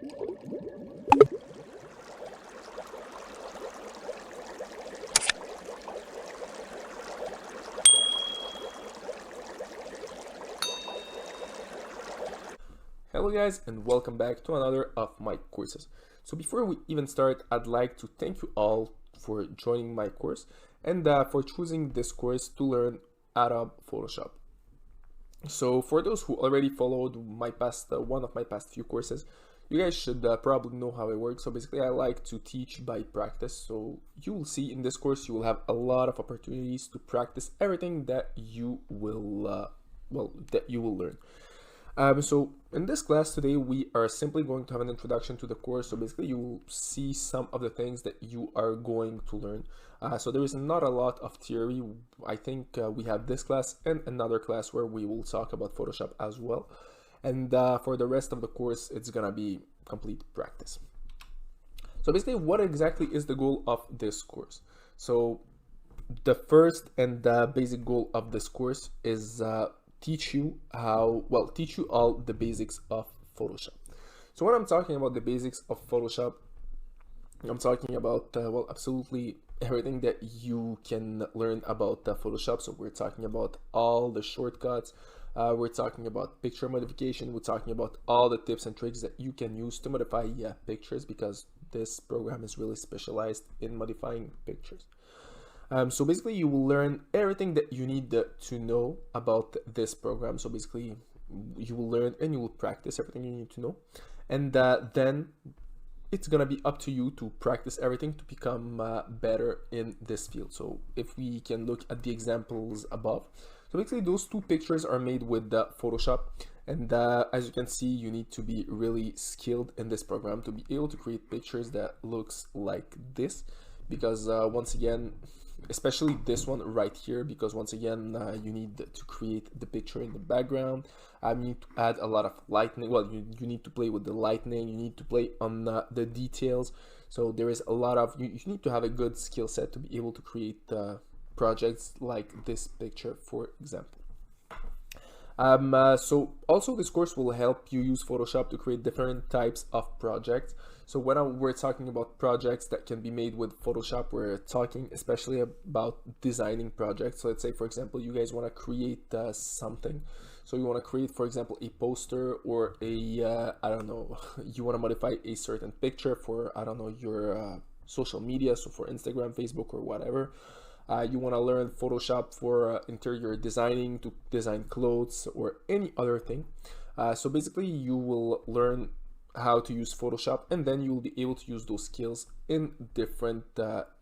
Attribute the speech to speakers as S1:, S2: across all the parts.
S1: Hello guys, and welcome back to another of my courses. So before we even start, I'd like to thank you all for joining my course and for choosing this course to learn Adobe Photoshop. So for those who already followed my past one of my past few courses, you guys should probably know how it works. So basically I like to teach by practice. So you will see in this course you will have a lot of opportunities to practice everything that you will learn. So in this class today, we are simply going to have an introduction to the course. So basically you will see some of the things that you are going to learn. So there is not a lot of theory. I think we have this class and another class where we will talk about Photoshop as well. And for the rest of the course, it's gonna be complete practice. So basically what exactly is the goal of this course? So the first and the basic goal of this course is teach you all the basics of Photoshop. So when I'm talking about the basics of Photoshop, I'm talking about absolutely everything that you can learn about Photoshop. So we're talking about all the shortcuts, we're talking about picture modification, we're talking about all the tips and tricks that you can use to modify pictures, because this program is really specialized in modifying pictures. So basically you will learn everything that you need to know about this program. So basically you will learn and you will practice everything you need to know. And then it's gonna be up to you to practice everything to become better in this field. So if we can look at the examples above. So basically those two pictures are made with Photoshop. And as you can see, you need to be really skilled in this program to be able to create pictures that looks like this. Because once again, especially this one right here, because once again you need to create the picture in the background. You need to add a lot of lightning. Well, you need to play with the lightning, you need to play on the details. So there is a lot of you need to have a good skill set to be able to create projects like this picture, for example. So also this course will help you use Photoshop to create different types of projects. So when we're talking about projects that can be made with Photoshop, we're talking especially about designing projects. So let's say, for example, you guys want to create something. So you want to create, for example, a poster or a, I don't know, you want to modify a certain picture for, I don't know, your social media. So for Instagram, Facebook, or whatever. You want to learn Photoshop for interior designing, to design clothes or any other thing. So basically you will learn how to use Photoshop, and then you will be able to use those skills in different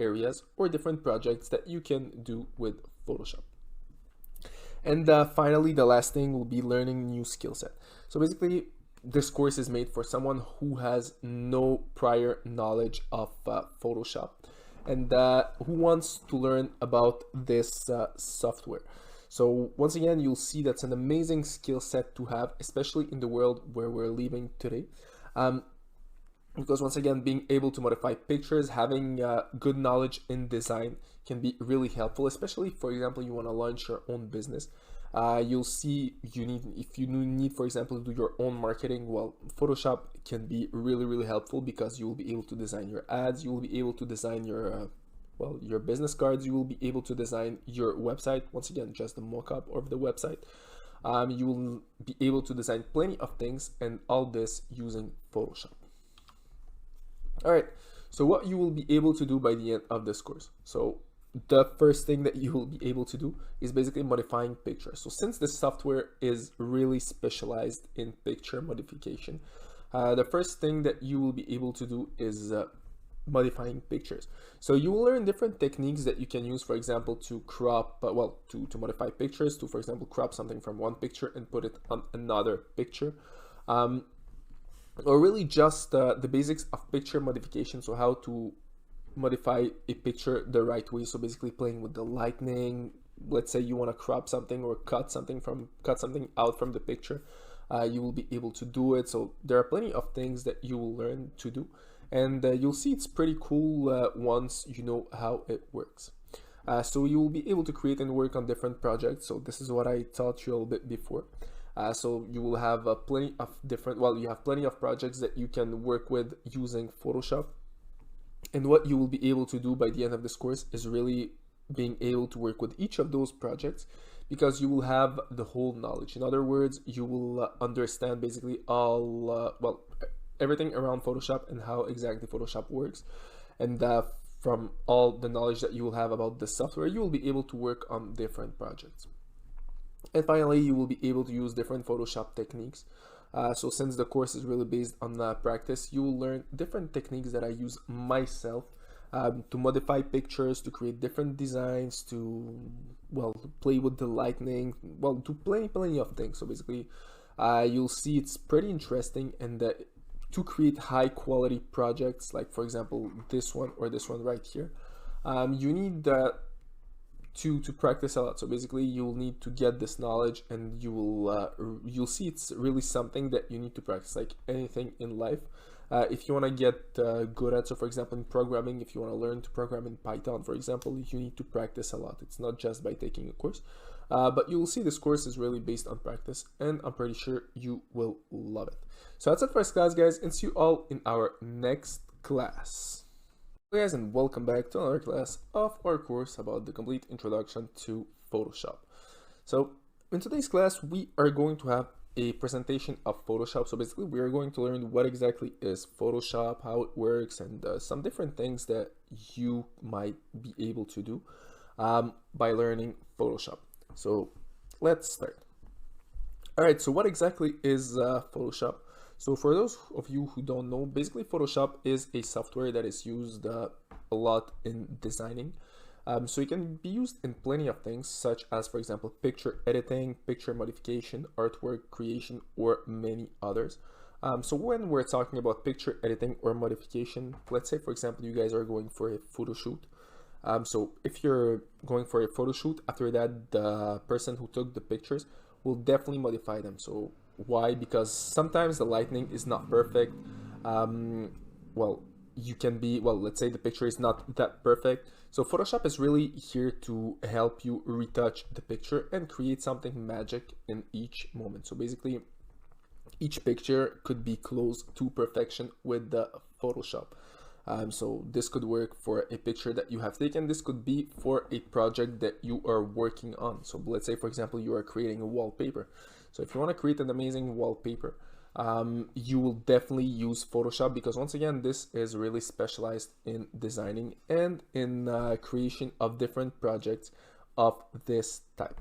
S1: areas or different projects that you can do with Photoshop. And finally, the last thing will be learning new skill set. So basically this course is made for someone who has no prior knowledge of Photoshop and who wants to learn about this software. So once again, you'll see that's an amazing skill set to have, especially in the world where we're living today. Because once again, being able to modify pictures, having good knowledge in design can be really helpful, especially, for example, you want to launch your own business. You'll see if you need, for example, to do your own marketing, well, Photoshop can be really helpful, because you will be able to design your ads, you will be able to design your your business cards, you will be able to design your website, once again, just the mock-up of the website. You will be able to design plenty of things, and all this using Photoshop. All right, so what you will be able to do by the end of this course. So the first thing that you will be able to do is basically modifying pictures. So since this software is really specialized in picture modification, the first thing that you will be able to do is modifying pictures. So you will learn different techniques that you can use, for example, to crop, to modify pictures, to, for example, crop something from one picture and put it on another picture. Or really just the basics of picture modification. So how to modify a picture the right way. So basically playing with the lightning. Let's say you want to crop something or cut something out from the picture. You will be able to do it. So there are plenty of things that you will learn to do, and you'll see it's pretty cool once you know how it works. So you will be able to create and work on different projects. So this is what I taught you a little bit before. So you will have plenty of different, well, you have plenty of projects that you can work with using Photoshop. And what you will be able to do by the end of this course is really being able to work with each of those projects, because you will have the whole knowledge. In other words, you will understand basically all, well, everything around Photoshop and how exactly Photoshop works. And from all the knowledge that you will have about the software, you will be able to work on different projects. And finally, you will be able to use different Photoshop techniques. So since the course is really based on practice, you will learn different techniques that I use myself to modify pictures, to create different designs, to, well, play with the lightning, well, to plenty of things. So basically, you'll see it's pretty interesting, and to create high quality projects, like for example, this one or this one right here, you need to practice a lot. So basically you'll need to get this knowledge, and you'll see it's really something that you need to practice, like anything in life. If you want to get good at, so for example in programming, if you want to learn to program in Python, for example, you need to practice a lot. It's not just by taking a course, but you will see this course is really based on practice, and I'm pretty sure you will love it. So that's it for this class, guys, and see you all in our next class. Hello guys, and welcome back to another class of our course about the complete introduction to Photoshop. So in today's class, we are going to have a presentation of Photoshop. So basically we are going to learn what exactly is Photoshop, how it works, and some different things that you might be able to do by learning Photoshop. So let's start. All right, so what exactly is Photoshop? So for those of you who don't know, basically Photoshop is a software that is used a lot in designing. So it can be used in plenty of things, such as, for example, picture editing, picture modification, artwork creation, or many others. So when we're talking about picture editing or modification, let's say, for example, you guys are going for a photo shoot. So if you're going for a photo shoot, after that, the person who took the pictures will definitely modify them. So why? Because sometimes the lighting is not perfect. Well, you can be, well, let's say the picture is not that perfect. So Photoshop is really here to help you retouch the picture and create something magic in each moment. So basically, each picture could be close to perfection with the Photoshop. So this could work for a picture that you have taken. This could be for a project that you are working on. So let's say, for example, you are creating a wallpaper. So if you want to create an amazing wallpaper, you will definitely use Photoshop, because once again, this is really specialized in designing and in creation of different projects of this type.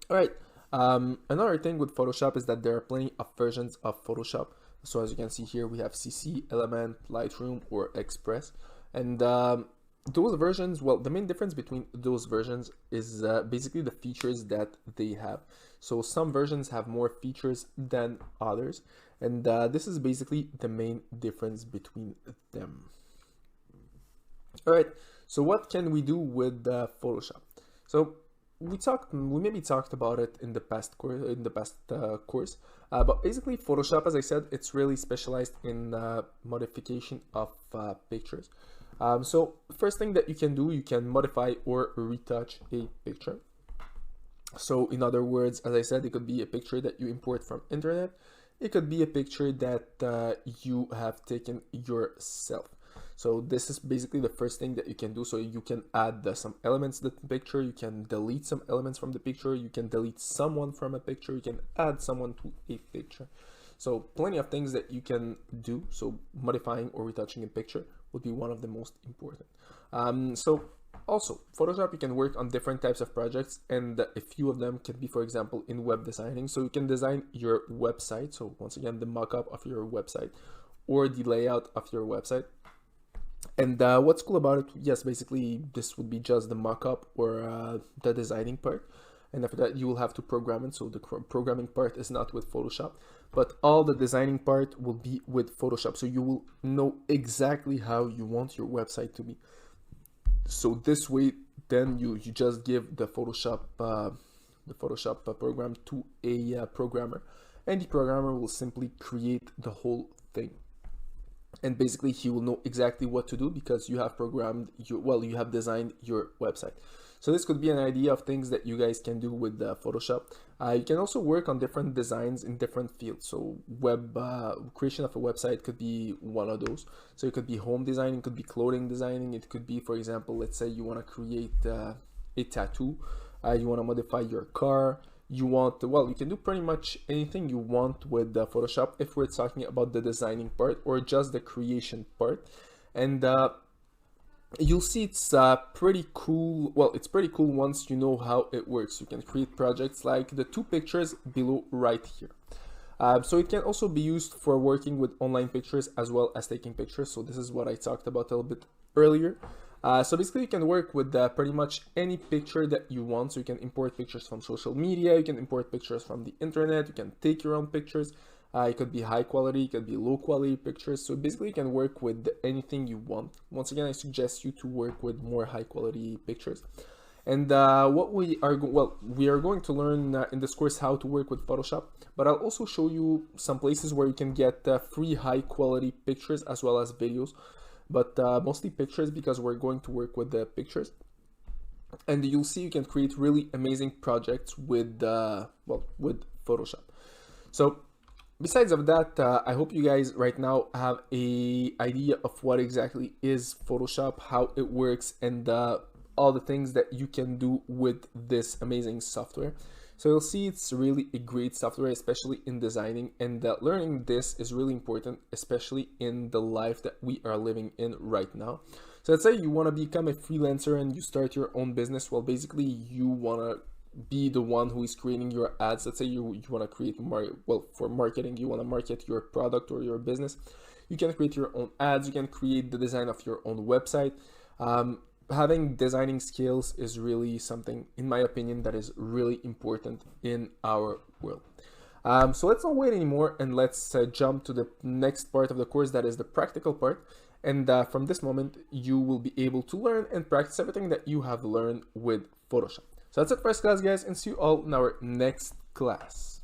S1: All right. Another thing with Photoshop is that there are plenty of versions of Photoshop. So as you can see here, we have CC, Element, Lightroom, or Express. And those versions, well, the main difference between those versions is basically the features that they have. So some versions have more features than others. And this is basically the main difference between them. All right, so what can we do with Photoshop? So we maybe talked about it in the past course, but basically Photoshop, as I said, it's really specialized in modification of pictures. So first thing that you can do, you can modify or retouch a picture. So in other words, as I said, it could be a picture that you import from internet. It could be a picture that you have taken yourself. So this is basically the first thing that you can do. So you can add some elements to the picture, you can delete some elements from the picture, you can delete someone from a picture, you can add someone to a picture. So plenty of things that you can do. So modifying or retouching a picture would be one of the most important. So also, Photoshop, you can work on different types of projects, and a few of them can be, for example, in web designing. So you can design your website. So once again, the mock-up of your website or the layout of your website. And what's cool about it, yes, basically this would be just the mock-up or the designing part. And after that, you will have to program it. So the programming part is not with Photoshop, but all the designing part will be with Photoshop. So you will know exactly how you want your website to be. So this way, then you just give the Photoshop program to a programmer, and the programmer will simply create the whole thing. And basically, he will know exactly what to do because you have programmed you have designed your website. So this could be an idea of things that you guys can do with Photoshop. You can also work on different designs in different fields. So web creation of a website could be one of those. So it could be home designing, it could be clothing designing, it could be, for example, let's say you want to create a tattoo, you want to modify your car, you want, well, you can do pretty much anything you want with Photoshop if we're talking about the designing part or just the creation part. And you'll see it's pretty cool. Well, it's pretty cool once you know how it works. You can create projects like the 2 pictures below right here. So it can also be used for working with online pictures as well as taking pictures. So this is what I talked about a little bit earlier. So basically you can work with pretty much any picture that you want. So you can import pictures from social media, you can import pictures from the internet, you can take your own pictures. It could be high quality, it could be low quality pictures. So basically you can work with anything you want. Once again, I suggest you to work with more high quality pictures. And what we are going to learn in this course how to work with Photoshop, but I'll also show you some places where you can get free high quality pictures as well as videos, but mostly pictures because we're going to work with the pictures. And you'll see you can create really amazing projects with with Photoshop. So besides of that, I hope you guys right now have a idea of what exactly is Photoshop, how it works, and all the things that you can do with this amazing software. So you'll see it's really a great software, especially in designing, and learning this is really important, especially in the life that we are living in right now. So let's say you want to become a freelancer and you start your own business. Well, basically you want to be the one who is creating your ads. Let's say you want to create for marketing, you want to market your product or your business. You can create your own ads, you can create the design of your own website. Having designing skills is really something, in my opinion, that is really important in our world. So let's not wait anymore and let's jump to the next part of the course, that is the practical part. And from this moment, you will be able to learn and practice everything that you have learned with Photoshop. So that's it for this class, guys, and see you all in our next class.